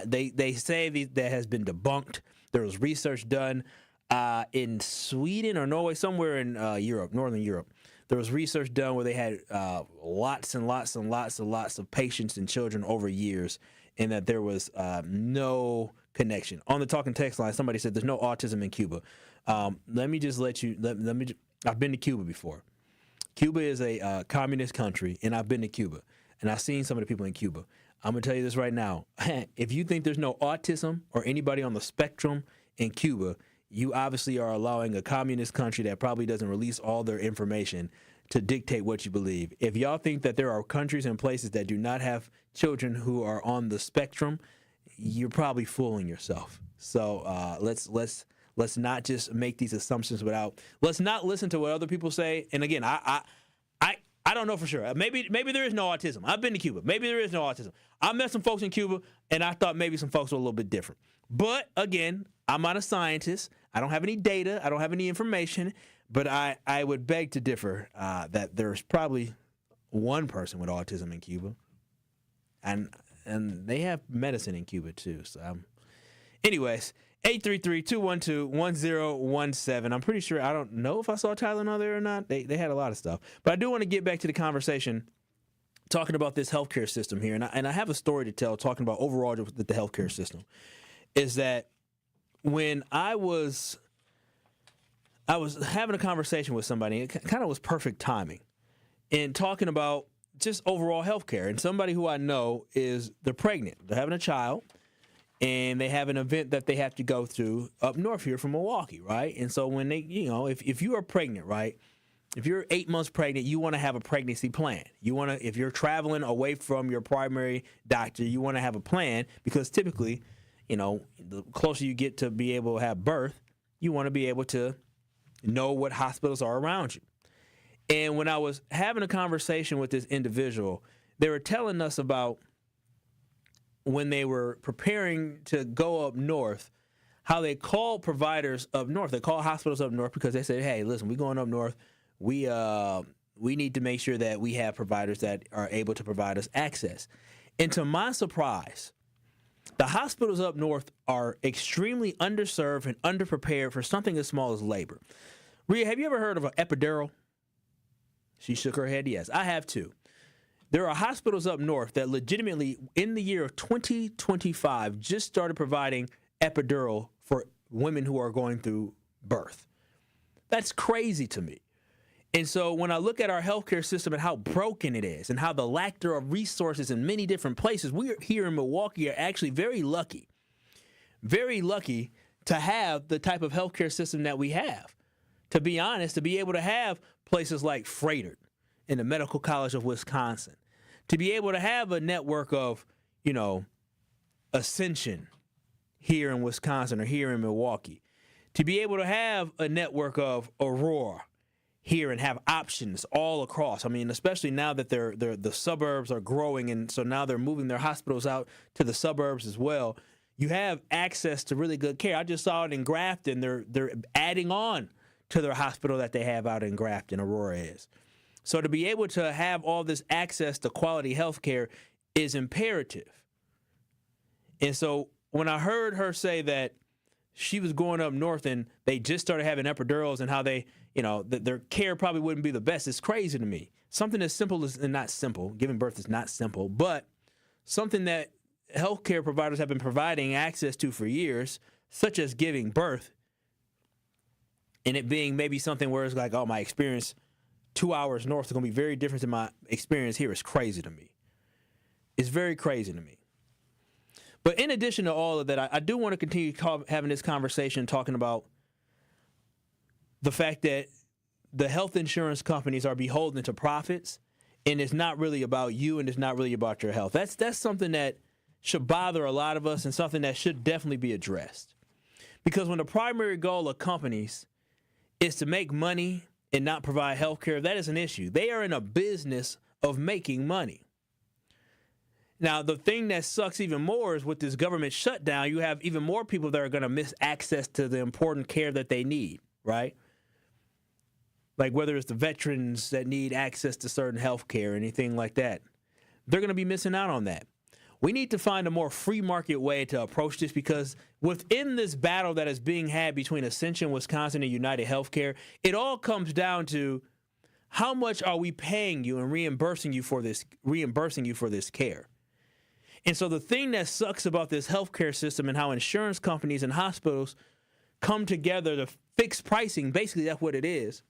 They say that has been debunked. There was research done in Sweden or Norway, somewhere in Europe, Northern Europe. There was research done where they had lots and lots and lots and lots of patients and children over years, and that there was no connection. On the talking text line, somebody said there's no autism in Cuba. Let me just let you. Let me. I've been to Cuba before. Cuba is a communist country, and I've been to Cuba, and I've seen some of the people in Cuba. I'm going to tell you this right now. If you think there's no autism or anybody on the spectrum in Cuba, you obviously are allowing a communist country that probably doesn't release all their information to dictate what you believe. If y'all think that there are countries and places that do not have children who are on the spectrum, you're probably fooling yourself. So let's not just make these assumptions let's not listen to what other people say. And again, I don't know for sure. Maybe there is no autism. I've been to Cuba. Maybe there is no autism. I met some folks in Cuba, and I thought maybe some folks were a little bit different. But again, I'm not a scientist. I don't have any data. I don't have any information. But I would beg to differ that there's probably one person with autism in Cuba, and they have medicine in Cuba too. So, anyways, 833-212-1017. I'm pretty sure, I don't know if I saw Tyler on there or not. They had a lot of stuff, but I do want to get back to the conversation talking about this healthcare system here, and I have a story to tell talking about overall with the healthcare system. Is that when I was having a conversation with somebody, it kind of was perfect timing, in talking about just overall healthcare. And somebody who I know they're pregnant, they're having a child, and they have an event that they have to go through up north here from Milwaukee, right? And so when they, if you are pregnant, right, if you're 8 months pregnant, you want to have a pregnancy plan. You want to, if you're traveling away from your primary doctor, you want to have a plan, because typically, the closer you get to be able to have birth, you want to be able to know what hospitals are around you. And when I was having a conversation with this individual, they were telling us about when they were preparing to go up north, how they called providers up north. They called hospitals up north because they said, hey, listen, we're going up north. We need to make sure that we have providers that are able to provide us access. And to my surprise, the hospitals up north are extremely underserved and underprepared for something as small as labor. Rhea, have you ever heard of an epidural? She shook her head, yes. I have too. There are hospitals up north that legitimately, in the year of 2025, just started providing epidural for women who are going through birth. That's crazy to me. And so when I look at our healthcare system and how broken it is and how the lack there of resources in many different places, we here in Milwaukee are actually very lucky to have the type of healthcare system that we have. To be honest, to be able to have places like Freighter in the Medical College of Wisconsin, to be able to have a network of, Ascension here in Wisconsin or here in Milwaukee, to be able to have a network of Aurora here and have options all across. I mean, especially now that the suburbs are growing, and so now they're moving their hospitals out to the suburbs as well. You have access to really good care. I just saw it in Grafton. They're adding on to their hospital that they have out in Grafton, Aurora is. So to be able to have all this access to quality health care is imperative. And so when I heard her say that she was going up north and they just started having epidurals and how they, their care probably wouldn't be the best, it's crazy to me. Something as simple as, and not simple, giving birth is not simple, but something that healthcare providers have been providing access to for years, such as giving birth, and it being maybe something where it's like, oh, my experience 2 hours north is going to be very different than my experience here, is crazy to me. It's very crazy to me. But in addition to all of that, I do want to continue having this conversation, talking about the fact that the health insurance companies are beholden to profits, and it's not really about you, and it's not really about your health. That's something that should bother a lot of us, and something that should definitely be addressed. Because when the primary goal of companies is to make money and not provide health care, that is an issue. They are in a business of making money. Now, the thing that sucks even more is with this government shutdown, you have even more people that are going to miss access to the important care that they need, right? Like whether it's the veterans that need access to certain health care, anything like that. They're going to be missing out on that. We need to find a more free market way to approach this, because within this battle that is being had between Ascension, Wisconsin, and UnitedHealthcare, it all comes down to how much are we paying you and reimbursing you for this care. And so the thing that sucks about this healthcare system and how insurance companies and hospitals come together to fix pricing, basically that's what it is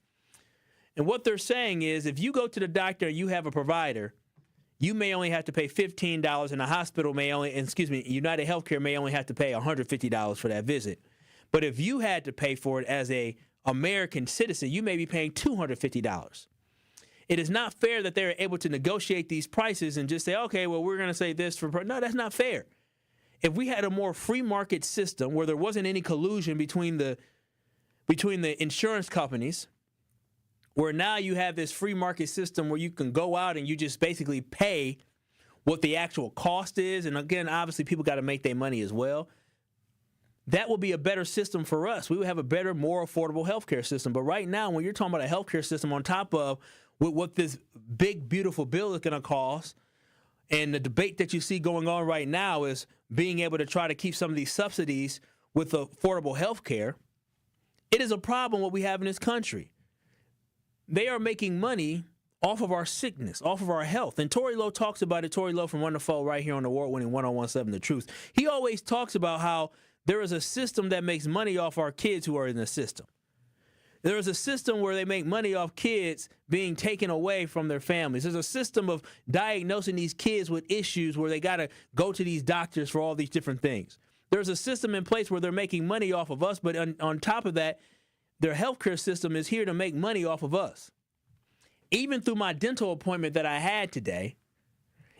And what they're saying is if you go to the doctor and you have a provider, you may only have to pay $15, and the hospital UnitedHealthcare may only have to pay $150 for that visit. But if you had to pay for it as a American citizen, you may be paying $250. It is not fair that they're able to negotiate these prices and just say, okay, well, we're going to say this for... No, that's not fair. If we had a more free market system where there wasn't any collusion between the insurance companies, where now you have this free market system where you can go out and you just basically pay what the actual cost is. And again, obviously people got to make their money as well. That would be a better system for us. We would have a better, more affordable healthcare system. But right now, when you're talking about a healthcare system on top of what this big, beautiful bill is going to cost, and the debate that you see going on right now is being able to try to keep some of these subsidies with affordable healthcare, it is a problem what we have in this country. They are making money off of our sickness, off of our health. And Tory Lowe talks about it. Tory Lowe from Wonderful right here on the award-winning 1017 The Truth. He always talks about how there is a system that makes money off our kids who are in the system. There is a system where they make money off kids being taken away from their families. There's a system of diagnosing these kids with issues where they got to go to these doctors for all these different things. There's a system in place where they're making money off of us, but on top of that, their healthcare system is here to make money off of us. Even through my dental appointment that I had today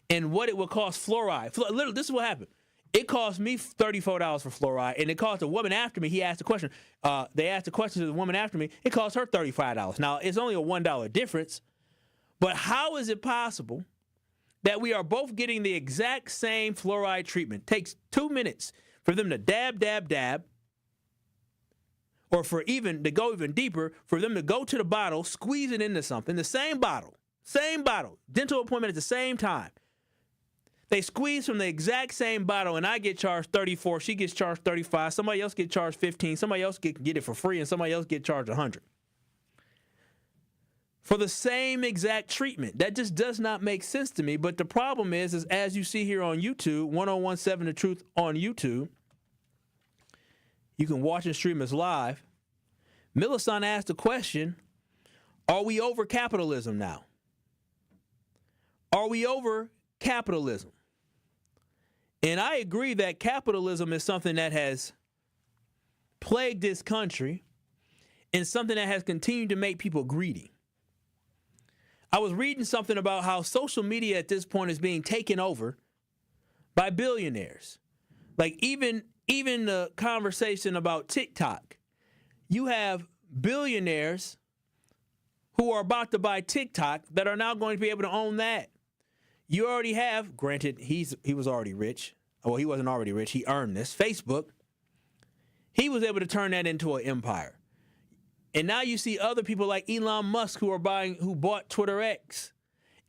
and what it would cost fluoride. Literally, this is what happened. It cost me $34 for fluoride, and it cost a woman after me. He asked a question. They asked a question to the woman after me. It cost her $35. Now, it's only a $1 difference, but how is it possible that we are both getting the exact same fluoride treatment? It takes 2 minutes for them to dab, or for to go even deeper, for them to go to the bottle, squeeze it into something, the same bottle, dental appointment at the same time. They squeeze from the exact same bottle, and I get charged $34. She gets charged $35. Somebody else get charged $15. Somebody else get it for free, and somebody else get charged $100 for the same exact treatment. That just does not make sense to me. But the problem is as you see here on YouTube, 1017 The Truth on YouTube, you can watch and stream us live. Millicent asked the question, are we over capitalism now? Are we over capitalism? And I agree that capitalism is something that has plagued this country and something that has continued to make people greedy. I was reading something about how social media at this point is being taken over by billionaires. Like even the conversation about TikTok. You have billionaires who are about to buy TikTok that are now going to be able to own that. You already have, granted, he was already rich. Well, he wasn't already rich. He earned this. Facebook, he was able to turn that into an empire. And now you see other people like Elon Musk who bought Twitter X.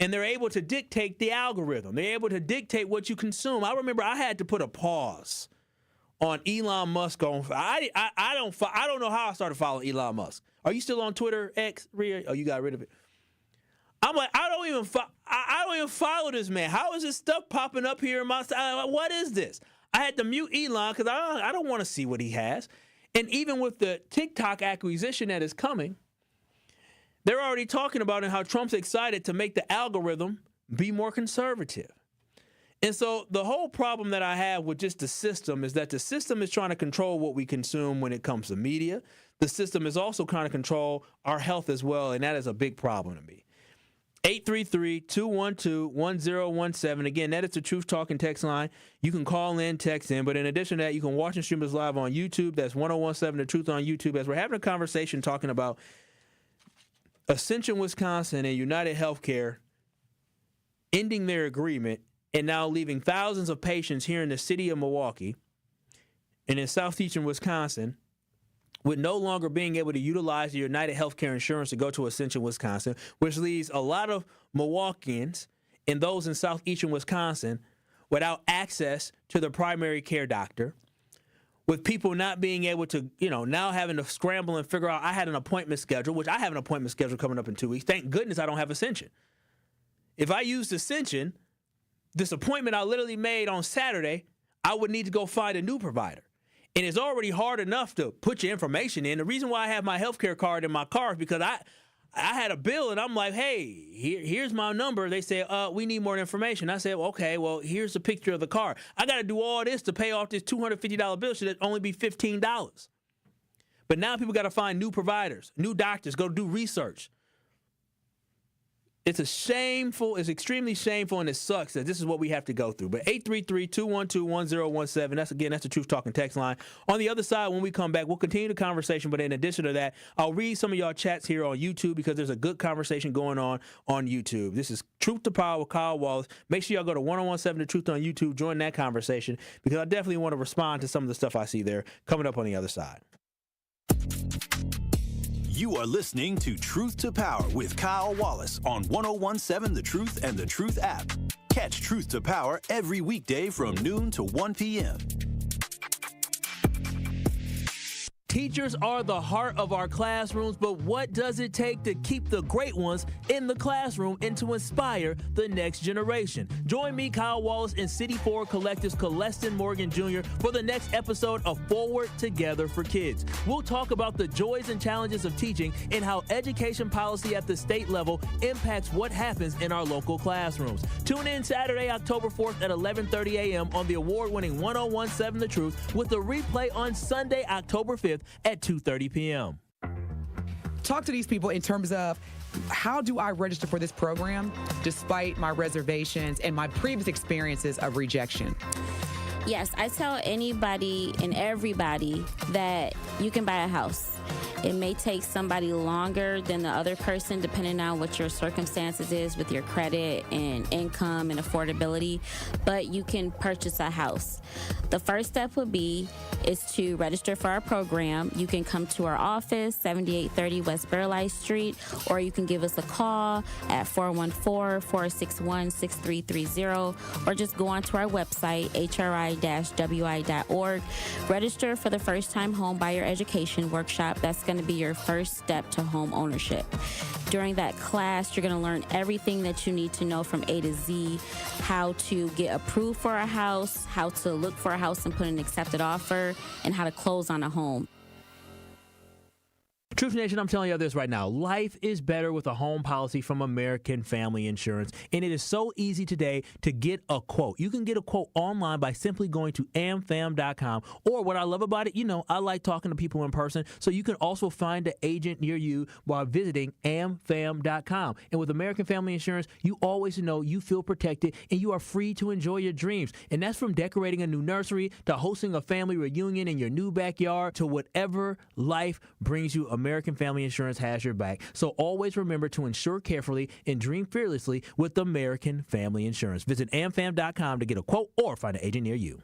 And they're able to dictate the algorithm. They're able to dictate what you consume. I remember I had to put a pause on Elon Musk. I don't know how I started following Elon Musk. Are you still on Twitter X, Rhea? Oh, you got rid of it. I'm like, I don't even follow this man. How is this stuff popping up here in my side? What is this? I had to mute Elon because I don't want to see what he has. And even with the TikTok acquisition that is coming, they're already talking about how Trump's excited to make the algorithm be more conservative. And so the whole problem that I have with just the system is that the system is trying to control what we consume when it comes to media. The system is also trying to control our health as well, and that is a big problem to me. 833-212-1017. Again, that is the Truth Talking text line. You can call in, text in, but in addition to that, you can watch and stream us live on YouTube. That's 1017 The Truth on YouTube. As we're having a conversation talking about Ascension, Wisconsin, and UnitedHealthcare ending their agreement and now leaving thousands of patients here in the city of Milwaukee and in southeastern Wisconsin with no longer being able to utilize the UnitedHealthcare insurance to go to Ascension, Wisconsin, which leaves a lot of Milwaukeeans and those in southeastern Wisconsin without access to the primary care doctor, with people not being able to, now having to scramble and figure out, I had an appointment schedule, which I have an appointment schedule coming up in 2 weeks. Thank goodness I don't have Ascension. If I used Ascension, this appointment I literally made on Saturday, I would need to go find a new provider. And it's already hard enough to put your information in. The reason why I have my healthcare card in my car is because I had a bill, and I'm like, hey, here's my number. They said, we need more information. I said, okay, well, here's a picture of the car. I got to do all this to pay off this $250 bill. Should it only be $15? But now people got to find new providers, new doctors, go do research. It's extremely shameful, and it sucks that this is what we have to go through. But 833-212-1017, that's the Truth Talking text line. On the other side, when we come back, we'll continue the conversation, but in addition to that, I'll read some of y'all chats here on YouTube because there's a good conversation going on YouTube. This is Truth to Power with Kyle Wallace. Make sure y'all go to 1017 The Truth on YouTube, join that conversation, because I definitely want to respond to some of the stuff I see there coming up on the other side. You are listening to Truth to Power with Kyle Wallace on 1017 The Truth and The Truth app. Catch Truth to Power every weekday from noon to 1 p.m. Teachers are the heart of our classrooms, but what does it take to keep the great ones in the classroom and to inspire the next generation? Join me, Kyle Wallace, and City Forward Collective's Coleston Morgan Jr. for the next episode of Forward Together for Kids. We'll talk about the joys and challenges of teaching and how education policy at the state level impacts what happens in our local classrooms. Tune in Saturday, October 4th at 11:30 a.m. on the award-winning 1017 The Truth with a replay on Sunday, October 5th at 2:30 p.m. Talk to these people in terms of how do I register for this program despite my reservations and my previous experiences of rejection? Yes, I tell anybody and everybody that you can buy a house. It may take somebody longer than the other person depending on what your circumstances is with your credit and income and affordability, but you can purchase a house. The first step would be is to register for our program. You can come to our office, 7830 West Burleigh Street, or you can give us a call at 414-461-6330, or just go onto our website, hri-wi.org. Register for the first-time home buyer education workshop. That's going to be your first step to home ownership. During that class, you're going to learn everything that you need to know from A to Z, how to get approved for a house, how to look for a house and put an accepted offer, and how to close on a home. Truth Nation, I'm telling you this right now. Life is better with a home policy from American Family Insurance, and it is so easy today to get a quote. You can get a quote online by simply going to amfam.com, or what I love about it, I like talking to people in person, so you can also find an agent near you while visiting amfam.com. And with American Family Insurance, you always know you feel protected and you are free to enjoy your dreams. And that's from decorating a new nursery to hosting a family reunion in your new backyard to whatever life brings you. American Family Insurance has your back. So always remember to insure carefully and dream fearlessly with American Family Insurance. Visit amfam.com to get a quote or find an agent near you.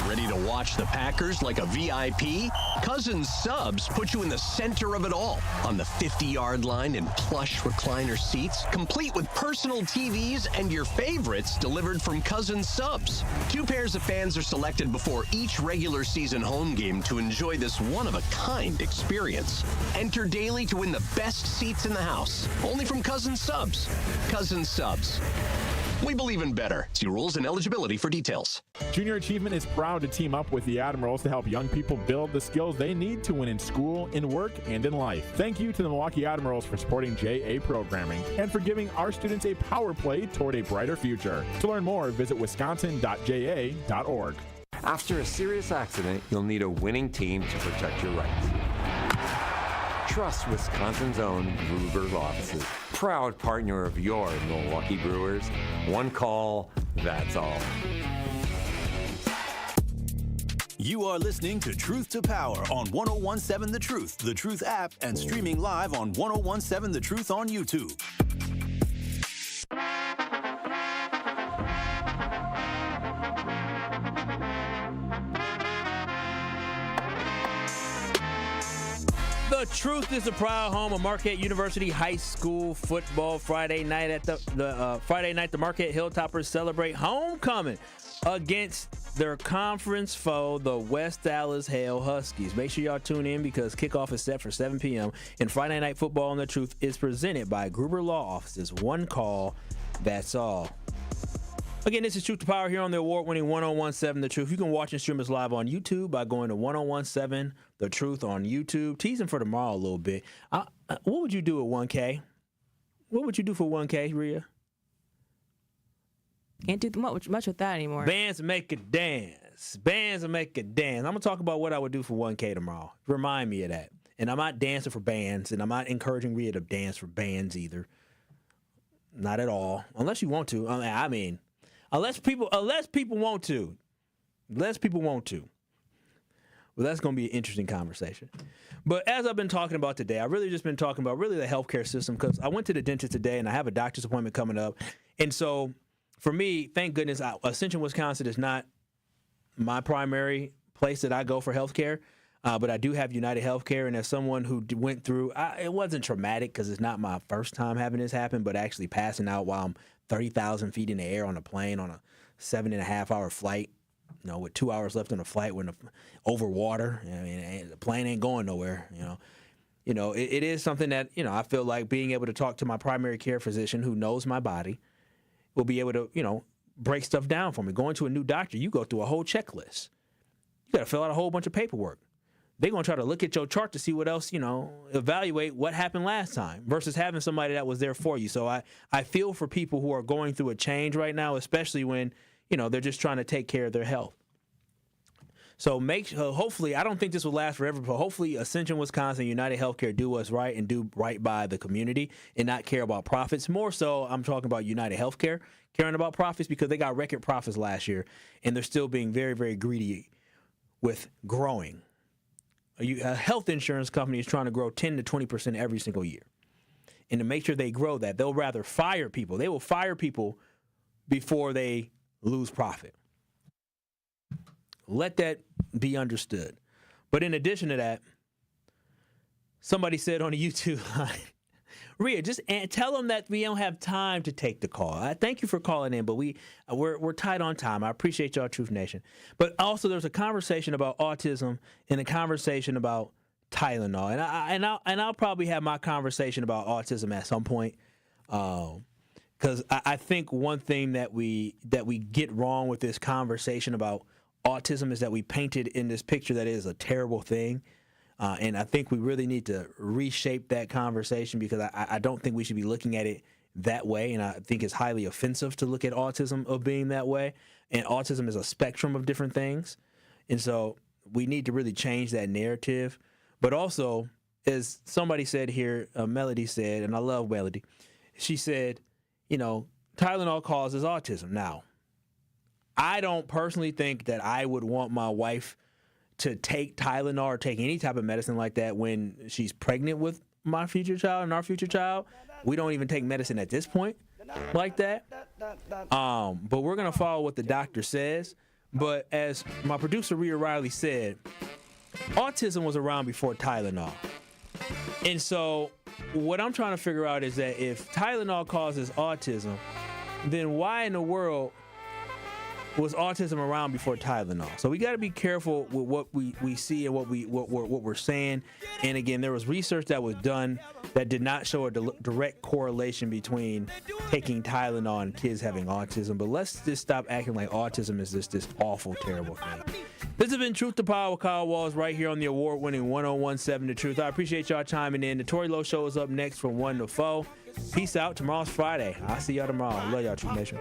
Ready to watch the Packers like a VIP? Cousins Subs put you in the center of it all on the 50-yard line in plush recliner seats, complete with personal TVs and your favorites delivered from Cousins Subs. 2 pairs of fans are selected before each regular season home game to enjoy this one-of-a-kind experience. Enter daily to win the best seats in the house, only from Cousins Subs. Cousins Subs. We believe in better. See rules and eligibility for details. Junior Achievement is proud to team up with the Admirals to help young people build the skills they need to win in school, in work, and in life. Thank you to the Milwaukee Admirals for supporting JA programming and for giving our students a power play toward a brighter future. To learn more, visit wisconsin.ja.org. After a serious accident, you'll need a winning team to protect your rights. Trust Wisconsin's own Gruber's offices. Proud partner of your Milwaukee Brewers. One call, that's all. You are listening to Truth to Power on 1017 The Truth app, and streaming live on 1017 The Truth on YouTube. The Truth is the proud home of Marquette University High School football. Friday night at the Marquette Hilltoppers celebrate homecoming against their conference foe, the West Dallas Hale Huskies. Make sure y'all tune in because kickoff is set for 7 p.m. And Friday Night Football on The Truth is presented by Gruber Law Offices. One call, that's all. Again, this is Truth to Power here on the award-winning 1017 The Truth. You can watch and stream us live on YouTube by going to 1017 The Truth on YouTube. Teasing for tomorrow a little bit. What would you do at 1K? What would you do for 1K, Rhea? Can't do much with that anymore. Bands make a dance. Bands make a dance. I'm going to talk about what I would do for 1K tomorrow. Remind me of that. And I'm not dancing for bands, and I'm not encouraging Rhea to dance for bands either. Not at all. Unless you want to. I mean, unless people want to. Less people want to. Well, that's going to be an interesting conversation. But as I've been talking about today, I've really just been talking about really the healthcare system, because I went to the dentist today and I have a doctor's appointment coming up. And so for me, thank goodness, Ascension, Wisconsin is not my primary place that I go for healthcare. But I do have UnitedHealthcare, and as someone who went through, it wasn't traumatic because it's not my first time having this happen, but actually passing out while I'm 30,000 feet in the air on a plane on a 7.5-hour flight, with 2 hours left on the flight, when over water. I mean, the plane ain't going nowhere. It is something that I feel like being able to talk to my primary care physician who knows my body will be able to break stuff down for me. Going to a new doctor, you go through a whole checklist. You got to fill out a whole bunch of paperwork. They're going to try to look at your chart to see what else, evaluate what happened last time versus having somebody that was there for you. So I feel for people who are going through a change right now, especially when, they're just trying to take care of their health. So hopefully, I don't think this will last forever, but hopefully Ascension, Wisconsin, UnitedHealthcare do what's right and do right by the community and not care about profits. More so, I'm talking about UnitedHealthcare caring about profits, because they got record profits last year, and they're still being very, very greedy with growing. A health insurance company is trying to grow 10 to 20% every single year. And to make sure they grow that, they'll rather fire people. They will fire people before they lose profit. Let that be understood. But in addition to that, somebody said on the YouTube line, Rhea, just tell them that we don't have time to take the call. I thank you for calling in, but we're tight on time. I appreciate y'all, Truth Nation. But also, there's a conversation about autism and a conversation about Tylenol, and I'll probably have my conversation about autism at some point, because I think one thing that we get wrong with this conversation about autism is that we painted in this picture that is a terrible thing. And I think we really need to reshape that conversation, because I don't think we should be looking at it that way. And I think it's highly offensive to look at autism of being that way. And autism is a spectrum of different things. And so we need to really change that narrative. But also, as somebody said here, Melody said, and I love Melody, she said, Tylenol causes autism. Now, I don't personally think that I would want my wife to take Tylenol or take any type of medicine like that when she's pregnant with my future child and our future child. We don't even take medicine at this point like that. But we're going to follow what the doctor says. But as my producer, Rhea Riley, said, autism was around before Tylenol. And so what I'm trying to figure out is that if Tylenol causes autism, then why in the world was autism around before Tylenol? So we got to be careful with what we see and what we're saying. And again, there was research that was done that did not show a direct correlation between taking Tylenol and kids having autism. But let's just stop acting like autism is this awful, terrible thing. This has been Truth to Power with Kyle Walls right here on the award-winning 1017 The Truth. I appreciate y'all chiming in. The Tory Lowe Show is up next from 1 to 4. Peace out. Tomorrow's Friday. I'll see y'all tomorrow. Love y'all, Truth Nation.